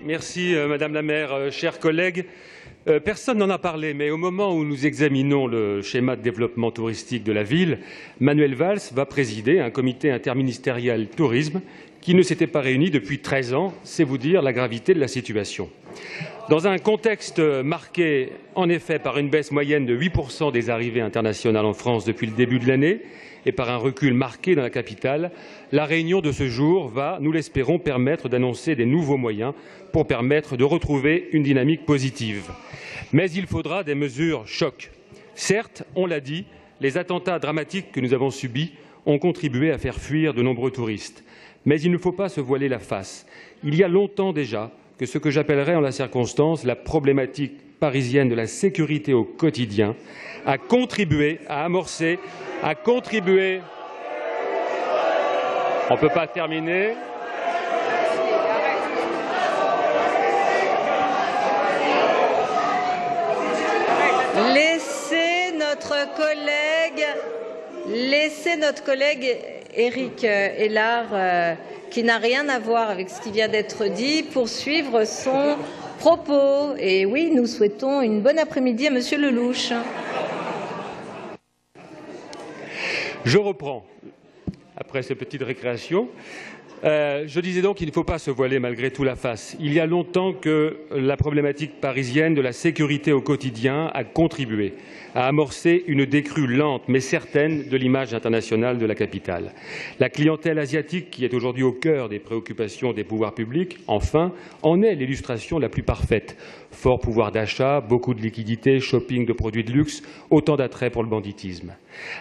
Merci Madame la maire, chers collègues. Personne n'en a parlé, mais au moment où nous examinons le schéma de développement touristique de la ville, Manuel Valls va présider un comité interministériel tourisme qui ne s'était pas réuni depuis 13 ans. C'est vous dire la gravité de la situation. Dans un contexte marqué en effet par une baisse moyenne de 8% des arrivées internationales en France depuis le début de l'année et par un recul marqué dans la capitale, la réunion de ce jour va, nous l'espérons, permettre d'annoncer des nouveaux moyens pour permettre de retrouver une dynamique positive. Mais il faudra des mesures choc. Certes, on l'a dit, les attentats dramatiques que nous avons subis ont contribué à faire fuir de nombreux touristes. Mais il ne faut pas se voiler la face. Il y a longtemps déjà que ce que j'appellerais en la circonstance la problématique parisienne de la sécurité au quotidien a contribué à amorcer, On ne peut pas terminer. Laissez notre collègue Éric Hélard, qui n'a rien à voir avec ce qui vient d'être dit, poursuivre son propos. Et oui, nous souhaitons une bonne après-midi à Monsieur Lelouch. Je reprends, après cette petite récréation. Je disais donc qu'il ne faut pas se voiler malgré tout la face. Il y a longtemps que la problématique parisienne de la sécurité au quotidien a contribué à amorcer une décrue lente mais certaine de l'image internationale de la capitale. La clientèle asiatique, qui est aujourd'hui au cœur des préoccupations des pouvoirs publics, enfin, en est l'illustration la plus parfaite. Fort pouvoir d'achat, beaucoup de liquidités, shopping de produits de luxe, autant d'attraits pour le banditisme.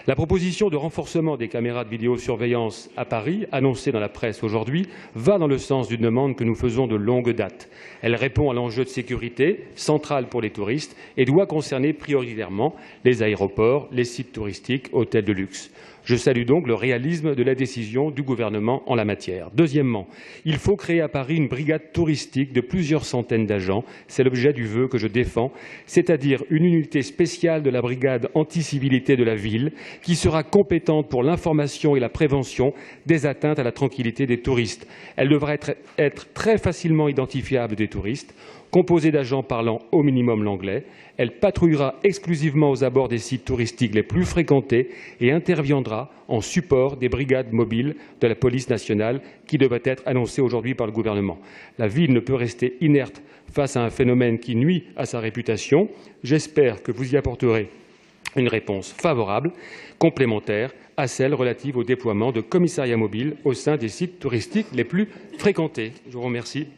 La proposition de renforcement des caméras de vidéosurveillance à Paris, annoncée dans la presse aujourd'hui, va dans le sens d'une demande que nous faisons de longue date. Elle répond à l'enjeu de sécurité, central pour les touristes, et doit concerner prioritairement les aéroports, les sites touristiques, hôtels de luxe. Je salue donc le réalisme de la décision du gouvernement en la matière. Deuxièmement, il faut créer à Paris une brigade touristique de plusieurs centaines d'agents. C'est l'objet du vœu que je défends, c'est-à-dire une unité spéciale de la brigade anti-civilité de la ville qui sera compétente pour l'information et la prévention des atteintes à la tranquillité des touristes. Elle devra être très facilement identifiable des touristes, composée d'agents parlant au minimum l'anglais. Elle patrouillera exclusivement aux abords des sites touristiques les plus fréquentés et interviendra en support des brigades mobiles de la police nationale qui devraient être annoncées aujourd'hui par le gouvernement. La ville ne peut rester inerte face à un phénomène qui nuit à sa réputation. J'espère que vous y apporterez une réponse favorable, complémentaire à celle relative au déploiement de commissariats mobiles au sein des sites touristiques les plus fréquentés. Je vous remercie.